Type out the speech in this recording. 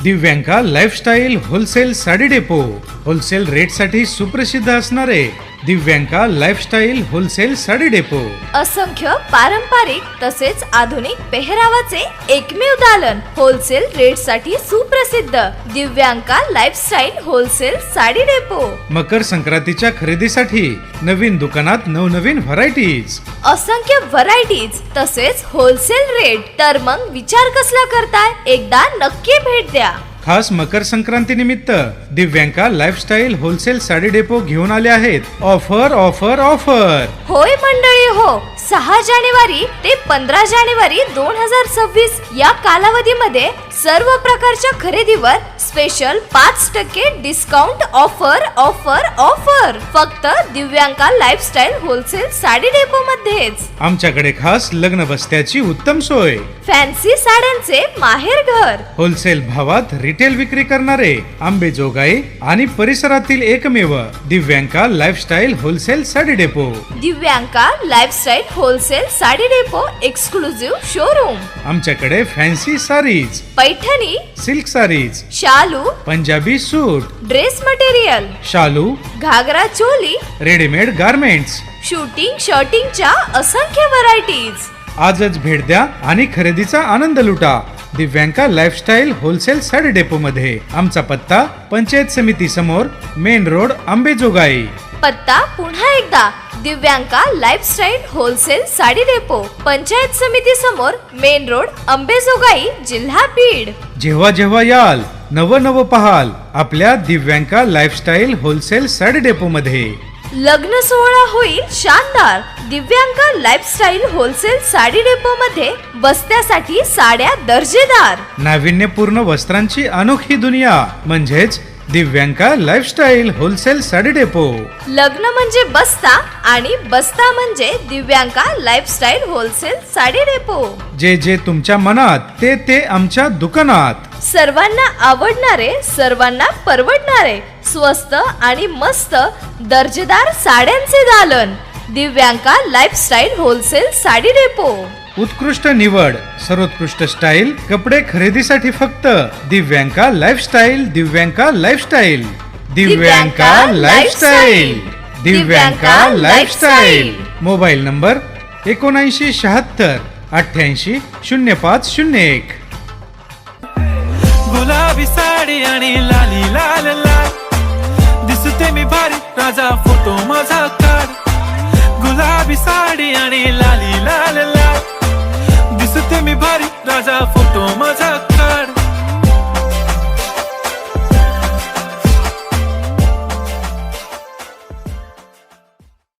Divyanka lifestyle wholesale sari depot. Wholesale रेटसाठी सुप्रसिद्ध असणारे Divyanka lifestyle wholesale sari depot. असंख्य पारंपरिक तसेच आधुनिक पेहरावाचे एकमेव दालन. होलसेल रेटसाठी सुप्रसिद्ध Divyanka lifestyle wholesale sari depot. मकर संक्रांतीच्या खरेदीसाठी नवीन दुकानात नवनवीन व्हरायटीज, असंख्य व्हरायटीज तसेच होलसेल रेट. तर मग विचार कसला करताय, एकदा नक्की भेट द्या. खास मकर संक्रांती निमित्त Divyanka lifestyle wholesale sari depot घेऊन आले आहेत ऑफर ऑफर ऑफर. होय मंडळी हो, 6 जानेवारी ते 15 जानेवारी 2026 या कालावधीमध्ये सर्व प्रकारच्या खरेदीवर special 5% discount offer offer offer फक्त Divyanka lifestyle wholesale sari depot मध्येच. आमच्याकडे खास लग्न बस्त्याची उत्तम सोय, फॅन्सी साड्यांचे माहेर घर, होलसेल भावात रिटेल विक्री करणारे आंबेजोगाई आणि परिसरातील एकमेव Divyanka lifestyle wholesale sari depot. Divyanka lifestyle wholesale sari depot exclusive showroom. आमच्याकडे फॅन्सी साडीज, पैठणी, सिल्क साडीज, शालू, पंजाबी सूट, ड्रेस मटेरियल, शालू, ghagra choli, readymade garments, shooting शर्टिंगच्या असंख्य व्हरायटीज. आजच भेट द्या आणि खरेदीचा आनंद लुटा Divyanka lifestyle wholesale sari depot मध्ये. आमचा पत्ता पंचायत समिती समोर, मेन रोड, आंबेजोगाई. पत्ता पुन्हा एकदा, Divyanka lifestyle wholesale sari depot, panchayat समिती समोर, मेन रोड, अंबेजोगाई, जिल्हा बीड. जेव्हा जेव्हा याल नव पहाल आपल्या Divyanka lifestyle wholesale sari depot मध्ये. लग्न सोहळा होईल शानदार. Divyanka lifestyle wholesale sari depot मध्ये बस्त्यासाठी साड्या दर्जेदार. नाविन्यपूर्ण वस्त्रांची अनोखी दुनिया म्हणजेच Divyanka lifestyle wholesale sari depot. लग्न म्हणजे बस्ता आणि बस्ता म्हणजे Divyanka lifestyle wholesale sari depot. जे जे तुमच्या मनात ते आमच्या दुकानात. सर्वांना आवडणारे, सर्वांना परवडणारे, स्वस्त आणि मस्त दर्जेदार साड्यांचे दालन. Divyanka lifestyle wholesale sari depot. उत्कृष्ट निवड, सर्वोत्कृष्ट स्टाईल, कपडे खरेदीसाठी फक्त Divyanka lifestyle. Divyanka lifestyle, Divyanka lifestyle, Divyanka lifestyle. Mobile number 7976 88 0501. गुलाबी साडी आणि लाली लाल लाल दिसते मी भारी, राजा फोटो माझा काढ. गुलाबी साडी आणि लाली लाल लाल दिसते मी भारी, राजा फोटो माझा काढ.